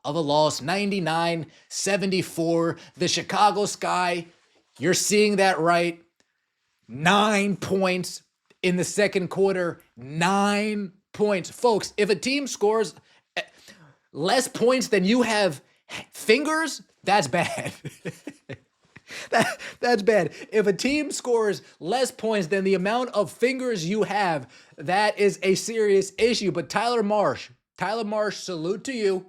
of a loss, 99-74. The Chicago Sky, you're seeing that right. 9 points in the second quarter. 9 points. Folks, if a team scores less points than you have fingers, that's bad. That's bad. If a team scores less points than the amount of fingers you have, that is a serious issue. But Tyler Marsh, salute to you.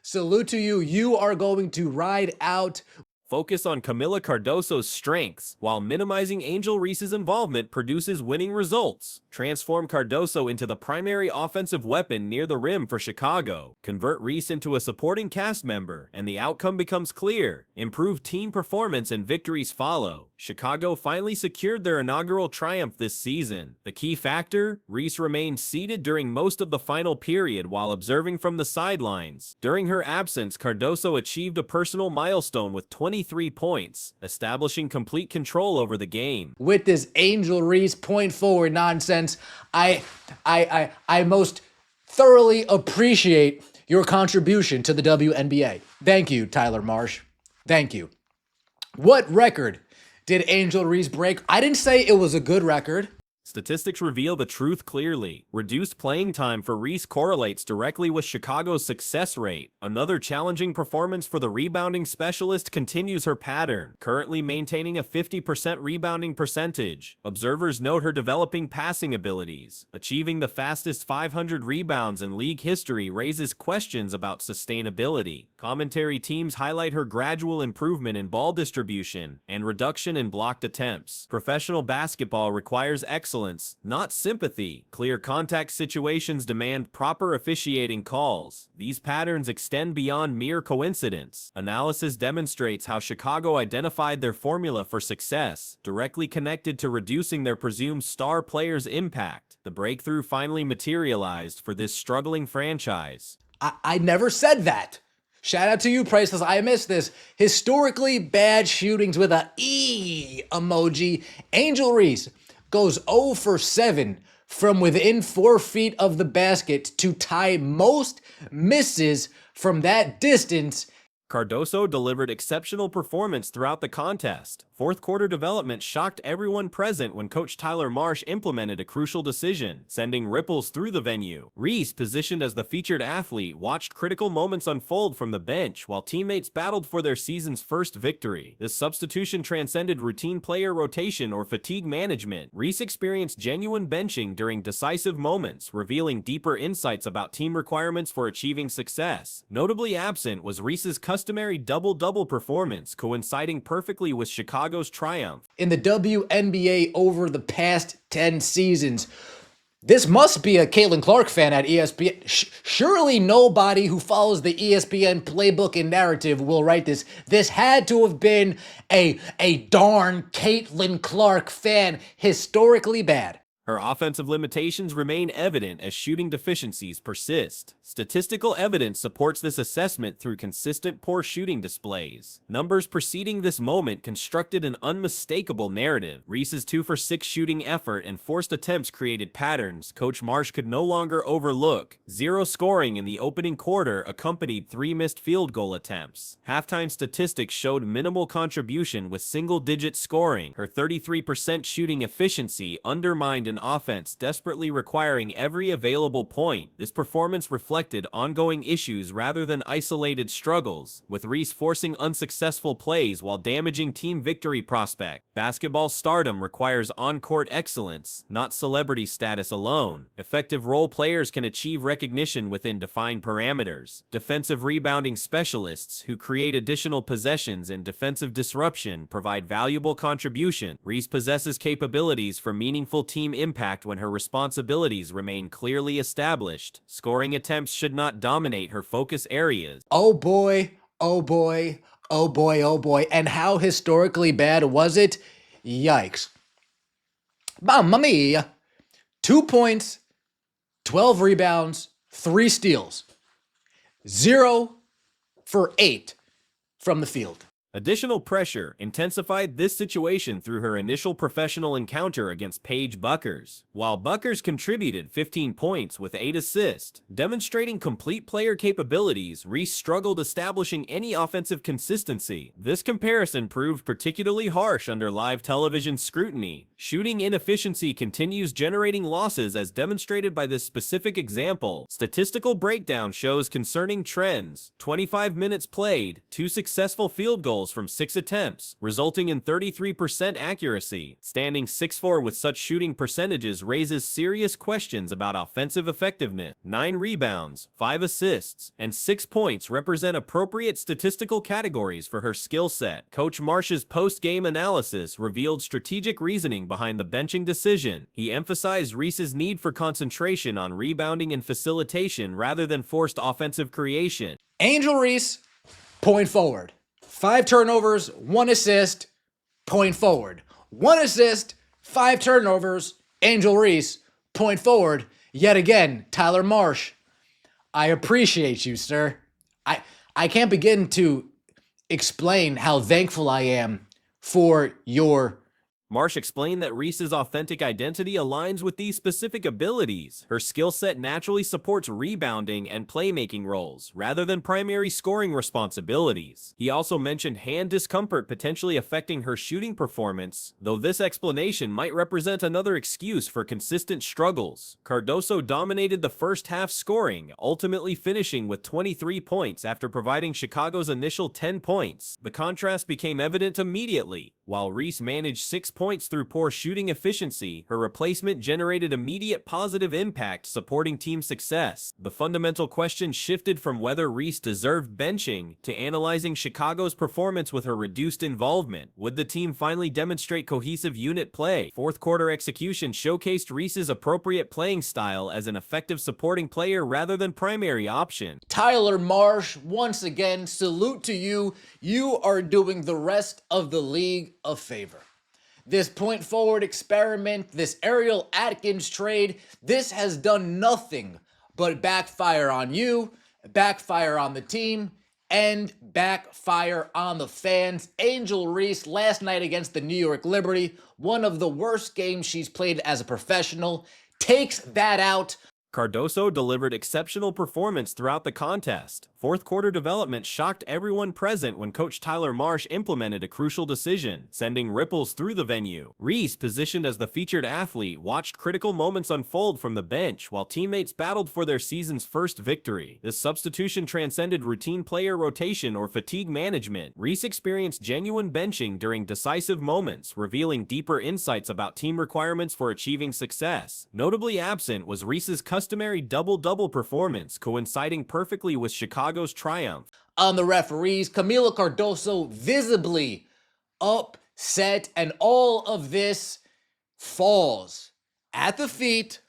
Salute to you. You are going to ride out. Focus on Kamilla Cardoso's strengths, while minimizing Angel Reese's involvement produces winning results. Transform Cardoso into the primary offensive weapon near the rim for Chicago. Convert Reese into a supporting cast member, and the outcome becomes clear. Improved team performance and victories follow. Chicago finally secured their inaugural triumph this season. The key factor? Reese remained seated during most of the final period while observing from the sidelines. During her absence, Cardoso achieved a personal milestone with 23 points, establishing complete control over the game. With this Angel Reese point forward nonsense, I most thoroughly appreciate your contribution to the WNBA. Thank you, Tyler Marsh. Thank you. What record did Angel Reese break? I didn't say it was a good record. Statistics reveal the truth clearly. Reduced playing time for Reese correlates directly with Chicago's success rate. Another challenging performance for the rebounding specialist continues her pattern, currently maintaining a 50% rebounding percentage. Observers note her developing passing abilities. Achieving the fastest 500 rebounds in league history raises questions about sustainability. Commentary teams highlight her gradual improvement in ball distribution and reduction in blocked attempts. Professional basketball requires excellence, not sympathy. Clear contact situations demand proper officiating calls. These patterns extend beyond mere coincidence. Analysis demonstrates how Chicago identified their formula for success, directly connected to reducing their presumed star players' impact. The breakthrough finally materialized for this struggling franchise. I never said that. Shout out to you, Priceless. I missed this. Historically bad shootings with a E emoji. Angel Reese goes 0 for 7 from within 4 feet of the basket to tie most misses from that distance. Cardoso delivered exceptional performance throughout the contest. Fourth quarter development shocked everyone present when Coach Tyler Marsh implemented a crucial decision, sending ripples through the venue. Reese, positioned as the featured athlete, watched critical moments unfold from the bench while teammates battled for their season's first victory. This substitution transcended routine player rotation or fatigue management. Reese experienced genuine benching during decisive moments, revealing deeper insights about team requirements for achieving success. Notably absent was Reese's customary double-double performance, coinciding perfectly with Chicago's triumph. In the WNBA over the past 10 seasons, this must be a Caitlin Clark fan at ESPN. Surely nobody who follows the ESPN playbook and narrative will write this. This had to have been a darn Caitlin Clark fan. Historically bad. Her offensive limitations remain evident as shooting deficiencies persist. Statistical evidence supports this assessment through consistent poor shooting displays. Numbers preceding this moment constructed an unmistakable narrative. Reese's 2 for 6 shooting effort and forced attempts created patterns Coach Marsh could no longer overlook. 0 scoring in the opening quarter accompanied 3 missed field goal attempts. Halftime statistics showed minimal contribution with single-digit scoring. Her 33% shooting efficiency undermined an offense desperately requiring every available point. This performance reflected ongoing issues rather than isolated struggles, with Reese forcing unsuccessful plays while damaging team victory prospect. Basketball stardom requires on-court excellence, not celebrity status alone. Effective role players can achieve recognition within defined parameters. Defensive rebounding specialists who create additional possessions and defensive disruption provide valuable contribution. Reese possesses capabilities for meaningful team impact when her responsibilities remain clearly established. Scoring attempts should not dominate her focus areas. Oh boy, oh boy, oh boy, oh boy. And how historically bad was it? Yikes. Mamma mia. 2 points, 12 rebounds, 3 steals. 0 for 8 from the field. Additional pressure intensified this situation through her initial professional encounter against Paige Buckers. While Buckers contributed 15 points with 8 assists, demonstrating complete player capabilities, Reese struggled establishing any offensive consistency. This comparison proved particularly harsh under live television scrutiny. Shooting inefficiency continues generating losses as demonstrated by this specific example. Statistical breakdown shows concerning trends. 25 minutes played, 2 successful field goals from 6 attempts, resulting in 33% accuracy. Standing 6'4" with such shooting percentages raises serious questions about offensive effectiveness. 9 rebounds, 5 assists, and 6 points represent appropriate statistical categories for her skill set. Coach Marsh's post-game analysis revealed strategic reasoning behind the benching decision. He emphasized Reese's need for concentration on rebounding and facilitation rather than forced offensive creation. Angel Reese, point forward. 5 turnovers, 1 assist, point forward. 1 assist, 5 turnovers, Angel Reese, point forward. Yet again, Tyler Marsh, I appreciate you, sir. I can't begin to explain how thankful I am for your... Marsh explained that Reese's authentic identity aligns with these specific abilities. Her skill set naturally supports rebounding and playmaking roles, rather than primary scoring responsibilities. He also mentioned hand discomfort potentially affecting her shooting performance, though this explanation might represent another excuse for consistent struggles. Cardoso dominated the first half scoring, ultimately finishing with 23 points after providing Chicago's initial 10 points. The contrast became evident immediately. While Reese managed 6 points through poor shooting efficiency, her replacement generated immediate positive impact supporting team success. The fundamental question shifted from whether Reese deserved benching to analyzing Chicago's performance with her reduced involvement. Would the team finally demonstrate cohesive unit play? Fourth quarter execution showcased Reese's appropriate playing style as an effective supporting player rather than primary option. Tyler Marsh, once again, salute to you. You are doing the rest of the league a favor. This point forward experiment, this Ariel Atkins trade, this has done nothing but backfire on you, backfire on the team, and backfire on the fans. Angel Reese last night against the New York Liberty, one of the worst games she's played as a professional, takes that out. Cardoso delivered exceptional performance throughout the contest. Fourth quarter development shocked everyone present when Coach Tyler Marsh implemented a crucial decision, sending ripples through the venue. Reese, positioned as the featured athlete, watched critical moments unfold from the bench while teammates battled for their season's first victory. This substitution transcended routine player rotation or fatigue management. Reese experienced genuine benching during decisive moments, revealing deeper insights about team requirements for achieving success. Notably absent was Reese's customary double-double performance, coinciding perfectly with Chicago's triumph. On the referees, Kamilla Cardoso visibly upset, and all of this falls at the feet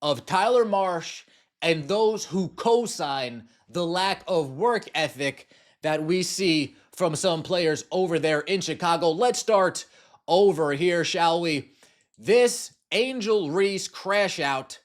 of Tyler Marsh and those who co-sign the lack of work ethic that we see from some players over there in Chicago. Let's start over here, shall we? This Angel Reese crash out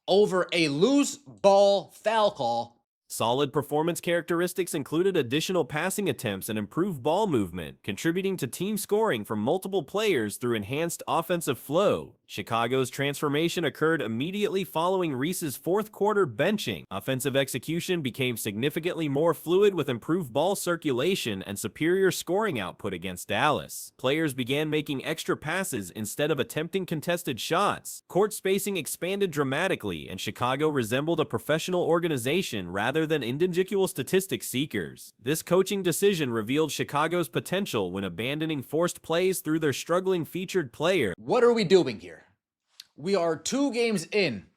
over a loose ball foul call. Solid performance characteristics included additional passing attempts and improved ball movement, contributing to team scoring from multiple players through enhanced offensive flow. Chicago's transformation occurred immediately following Reese's fourth quarter benching. Offensive execution became significantly more fluid with improved ball circulation and superior scoring output against Dallas. Players began making extra passes instead of attempting contested shots. Court spacing expanded dramatically, and Chicago resembled a professional organization rather than individual statistic seekers. This coaching decision revealed Chicago's potential when abandoning forced plays through their struggling featured player. What are we doing here? We are 2 games in,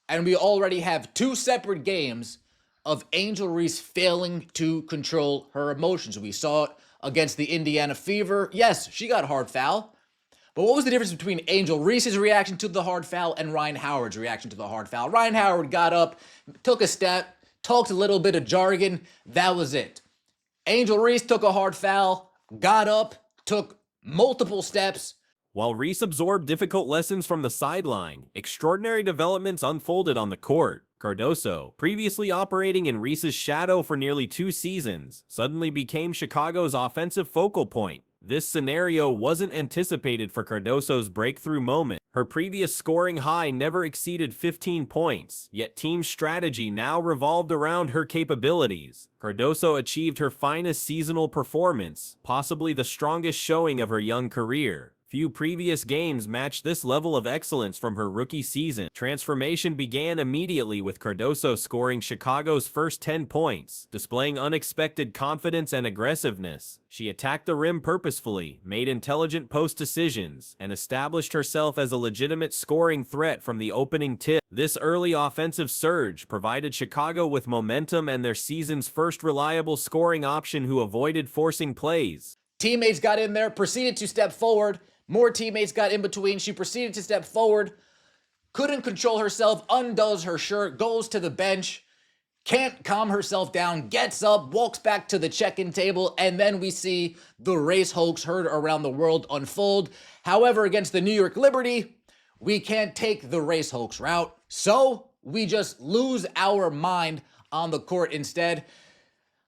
and we already have 2 separate games of Angel Reese failing to control her emotions. We saw it against the Indiana Fever. Yes, she got a hard foul. But what was the difference between Angel Reese's reaction to the hard foul and Ryan Howard's reaction to the hard foul? Ryan Howard got up, took a step, talked a little bit of jargon. That was it. Angel Reese took a hard foul, got up, took multiple steps. While Reese absorbed difficult lessons from the sideline, extraordinary developments unfolded on the court. Cardoso, previously operating in Reese's shadow for nearly 2 seasons, suddenly became Chicago's offensive focal point. This scenario wasn't anticipated for Cardoso's breakthrough moment. Her previous scoring high never exceeded 15 points, yet team strategy now revolved around her capabilities. Cardoso achieved her finest seasonal performance, possibly the strongest showing of her young career. Few previous games matched this level of excellence from her rookie season. Transformation began immediately with Cardoso scoring Chicago's first 10 points, displaying unexpected confidence and aggressiveness. She attacked the rim purposefully, made intelligent post decisions, and established herself as a legitimate scoring threat from the opening tip. This early offensive surge provided Chicago with momentum and their season's first reliable scoring option who avoided forcing plays. Teammates got in there, proceeded to step forward. More teammates got in between. She proceeded to step forward, couldn't control herself, undoes her shirt, goes to the bench, can't calm herself down, gets up, walks back to the check-in table, and then we see the race hoax heard around the world unfold. However, against the New York Liberty, we can't take the race hoax route, so we just lose our mind on the court instead.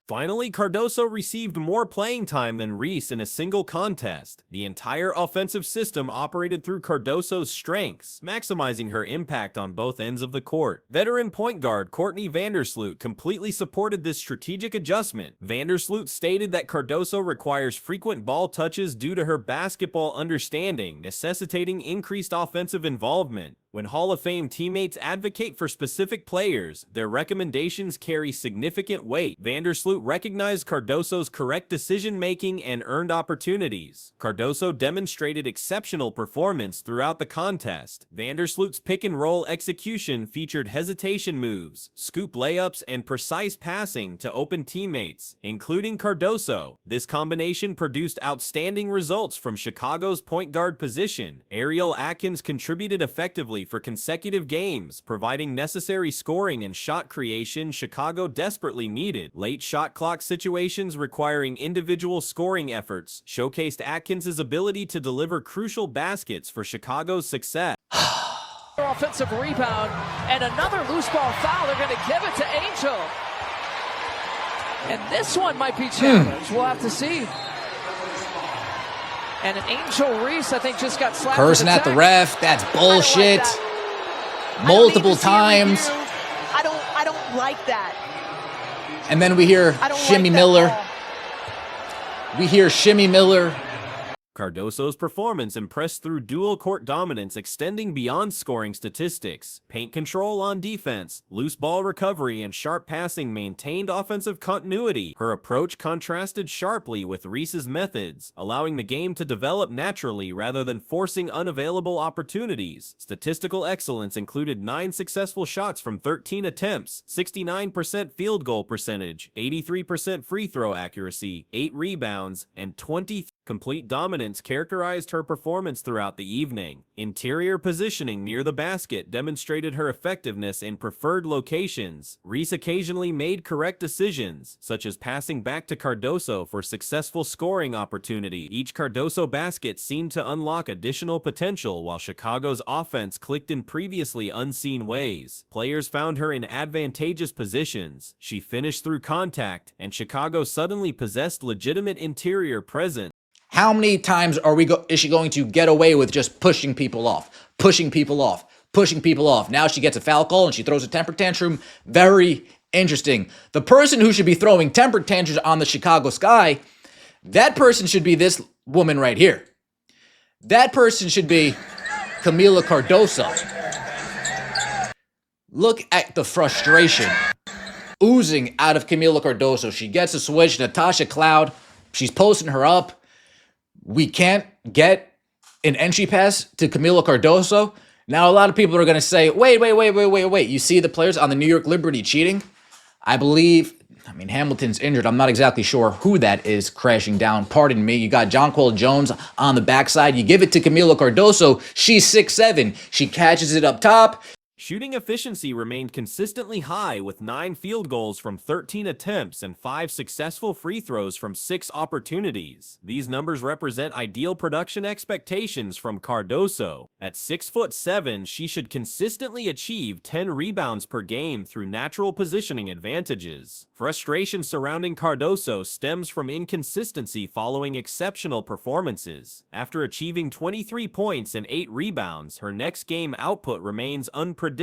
Finally, Cardoso received more playing time than Reese in a single contest. The entire offensive system operated through Cardoso's strengths, maximizing her impact on both ends of the court. Veteran point guard Courtney Vandersloot completely supported this strategic adjustment. Vandersloot stated that Cardoso requires frequent ball touches due to her basketball understanding, necessitating increased offensive involvement. When Hall of Fame teammates advocate for specific players, their recommendations carry significant weight. Vandersloot recognized Cardoso's correct decision-making and earned opportunities. Cardoso demonstrated exceptional performance throughout the contest. Vandersloot's pick-and-roll execution featured hesitation moves, scoop layups, and precise passing to open teammates, including Cardoso. This combination produced outstanding results from Chicago's point guard position. Ariel Atkins contributed effectively for consecutive games, providing necessary scoring and shot creation Chicago desperately needed. Late shot clock situations requiring individual scoring efforts showcased Atkins' ability to deliver crucial baskets for Chicago's success. Offensive rebound and another loose ball foul. They're going to give it to Angel. And this one might be challenged. We'll have to see. And an Angel Reese, I think, just got slapped. Cursing at the ref. That's bullshit. Multiple times. I don't like that. And then we hear Shimmy Miller. We hear Shimmy Miller. Cardoso's performance impressed through dual court dominance extending beyond scoring statistics. Paint control on defense, loose ball recovery, and sharp passing maintained offensive continuity. Her approach contrasted sharply with Reese's methods, allowing the game to develop naturally rather than forcing unavailable opportunities. Statistical excellence included 9 successful shots from 13 attempts, 69% field goal percentage, 83% free throw accuracy, 8 rebounds, and 20 complete dominance characterized her performance throughout the evening. Interior positioning near the basket demonstrated her effectiveness in preferred locations. Reese occasionally made correct decisions, such as passing back to Cardoso for successful scoring opportunity. Each Cardoso basket seemed to unlock additional potential, while Chicago's offense clicked in previously unseen ways. Players found her in advantageous positions. She finished through contact, and Chicago suddenly possessed legitimate interior presence. How many times is she going to get away with just pushing people off, pushing people off, pushing people off? Now she gets a foul call and she throws a temper tantrum. Very interesting. The person who should be throwing temper tantrums on the Chicago Sky, that person should be this woman right here. That person should be Kamilla Cardoso. Look at the frustration oozing out of Kamilla Cardoso. She gets a switch. Natasha Cloud, she's posting her up. We can't get an entry pass to Kamilla Cardoso. Now, a lot of people are going to say, wait. You see the players on the New York Liberty cheating? I mean, Hamilton's injured. I'm not exactly sure who that is crashing down. Pardon me. You got Jonquel Jones on the backside. You give it to Kamilla Cardoso. She's 6'7". She catches it up top. Shooting efficiency remained consistently high with 9 field goals from 13 attempts and 5 successful free throws from 6 opportunities. These numbers represent ideal production expectations from Cardoso. At 6'7", she should consistently achieve 10 rebounds per game through natural positioning advantages. Frustration surrounding Cardoso stems from inconsistency following exceptional performances. After achieving 23 points and 8 rebounds, her next game output remains unpredictable.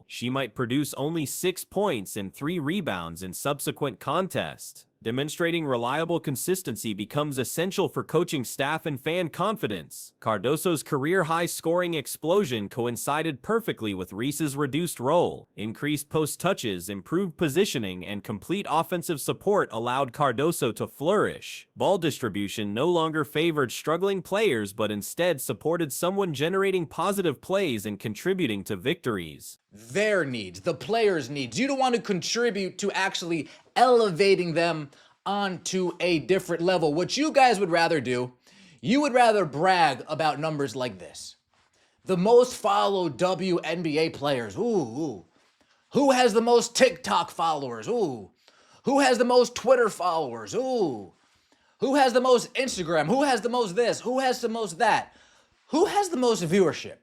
She might produce only 6 points and 3 rebounds in subsequent contests. Demonstrating reliable consistency becomes essential for coaching staff and fan confidence. Cardoso's career-high scoring explosion coincided perfectly with Reese's reduced role. Increased post touches, improved positioning, and complete offensive support allowed Cardoso to flourish. Ball distribution no longer favored struggling players but instead supported someone generating positive plays and contributing to victories. Their needs, the players' needs. You don't want to contribute to actually elevating them onto a different level. What you guys would rather do, you would rather brag about numbers like this. The most followed WNBA players. Ooh. Who has the most TikTok followers? Ooh. Who has the most Twitter followers? Ooh. Who has the most Instagram? Who has the most this? Who has the most that? Who has the most viewership?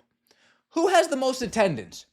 Who has the most attendance?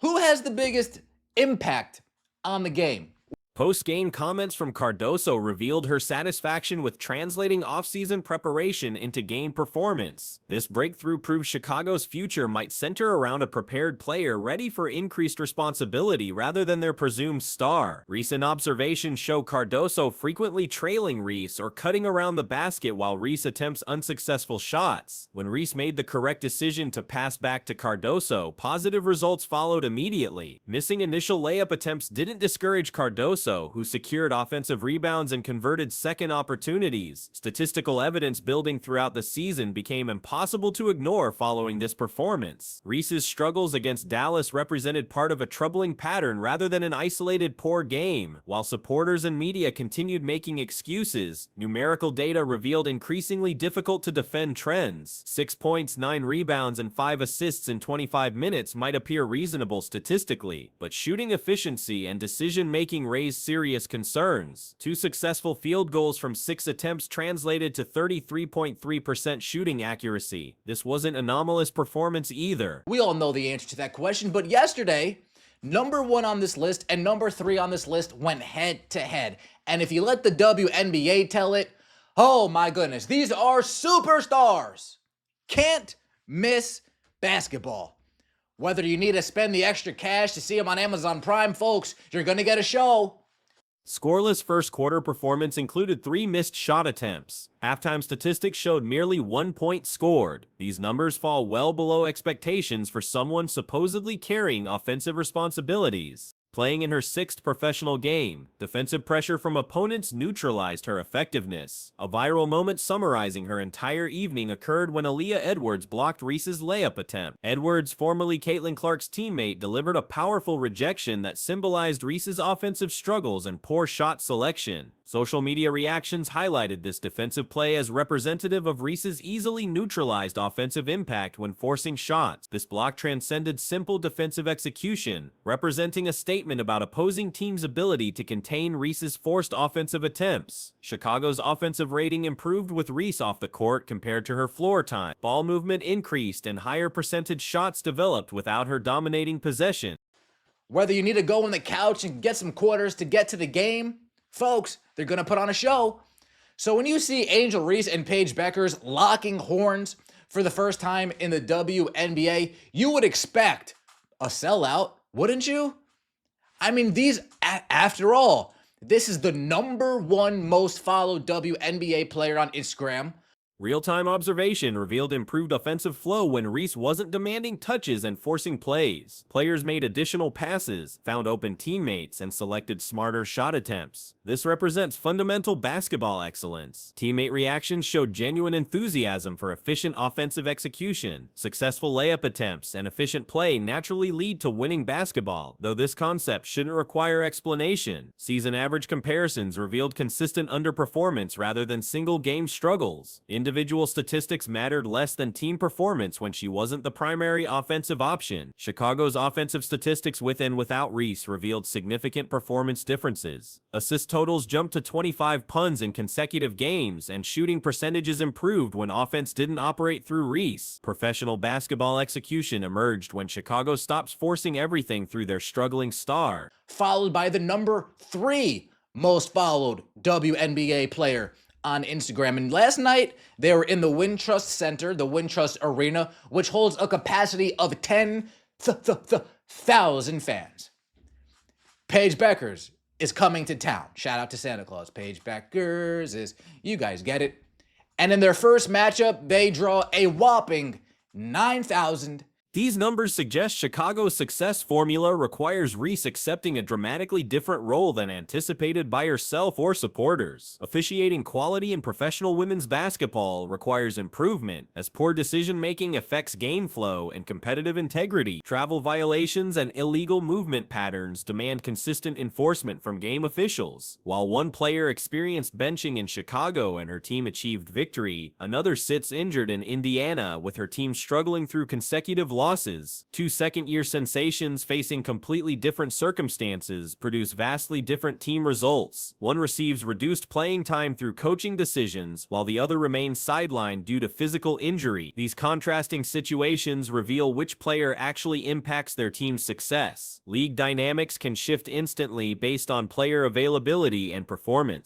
Who has the biggest impact on the game? Post-game comments from Cardoso revealed her satisfaction with translating off-season preparation into game performance. This breakthrough proves Chicago's future might center around a prepared player ready for increased responsibility rather than their presumed star. Recent observations show Cardoso frequently trailing Reese or cutting around the basket while Reese attempts unsuccessful shots. When Reese made the correct decision to pass back to Cardoso, positive results followed immediately. Missing initial layup attempts didn't discourage Cardoso, who secured offensive rebounds and converted second opportunities. Statistical evidence building throughout the season became impossible to ignore following this performance. Reese's struggles against Dallas represented part of a troubling pattern rather than an isolated poor game. While supporters and media continued making excuses, numerical data revealed increasingly difficult to defend trends. 6 points, 9 rebounds, and 5 assists in 25 minutes might appear reasonable statistically, but shooting efficiency and decision-making raised serious concerns. 2 successful field goals from 6 attempts translated to 33.3% shooting accuracy. This wasn't anomalous performance either. We all know the answer to that question, but yesterday, number 1 on this list and number 3 on this list went head to head. And if you let the WNBA tell it, oh my goodness, these are superstars. Can't miss basketball. Whether you need to spend the extra cash to see them on Amazon Prime, folks, you're going to get a show. Scoreless first quarter performance included 3 missed shot attempts. Halftime statistics showed merely 1 point scored. These numbers fall well below expectations for someone supposedly carrying offensive responsibilities. Playing in her 6th professional game, defensive pressure from opponents neutralized her effectiveness. A viral moment summarizing her entire evening occurred when Aaliyah Edwards blocked Reese's layup attempt. Edwards, formerly Caitlin Clark's teammate, delivered a powerful rejection that symbolized Reese's offensive struggles and poor shot selection. Social media reactions highlighted this defensive play as representative of Reese's easily neutralized offensive impact when forcing shots. This block transcended simple defensive execution, representing a statement about opposing teams' ability to contain Reese's forced offensive attempts. Chicago's offensive rating improved with Reese off the court compared to her floor time. Ball movement increased and higher percentage shots developed without her dominating possession. Whether you need to go on the couch and get some quarters to get to the game, folks, they're going to put on a show. So when you see Angel Reese and Paige Beckers locking horns for the first time in the WNBA, you would expect a sellout, wouldn't you? I mean, after all, this is the number 1 most followed WNBA player on Instagram. Real-time observation revealed improved offensive flow when Reese wasn't demanding touches and forcing plays. Players made additional passes, found open teammates, and selected smarter shot attempts. This represents fundamental basketball excellence. Teammate reactions showed genuine enthusiasm for efficient offensive execution. Successful layup attempts and efficient play naturally lead to winning basketball, though this concept shouldn't require explanation. Season average comparisons revealed consistent underperformance rather than single-game struggles. individual statistics mattered less than team performance when she wasn't the primary offensive option. Chicago's offensive statistics with and without Reese revealed significant performance differences. Assist totals jumped to 25 puns in consecutive games, and shooting percentages improved when offense didn't operate through Reese. Professional basketball execution emerged when Chicago stops forcing everything through their struggling star. Followed by the number 3 most followed WNBA player on Instagram. And last night, they were in the Wintrust Center, the Wintrust Arena, which holds a capacity of 10,000 fans. Paige Beckers is coming to town. Shout out to Santa Claus. Paige Beckers is, you guys get it. And in their first matchup, they draw a whopping 9,000. These numbers suggest Chicago's success formula requires Reese accepting a dramatically different role than anticipated by herself or supporters. Officiating quality in professional women's basketball requires improvement, as poor decision-making affects game flow and competitive integrity. Travel violations and illegal movement patterns demand consistent enforcement from game officials. While one player experienced benching in Chicago and her team achieved victory, another sits injured in Indiana with her team struggling through consecutive losses. Two second-year sensations facing completely different circumstances produce vastly different team results. One receives reduced playing time through coaching decisions, while the other remains sidelined due to physical injury. These contrasting situations reveal which player actually impacts their team's success. League dynamics can shift instantly based on player availability and performance.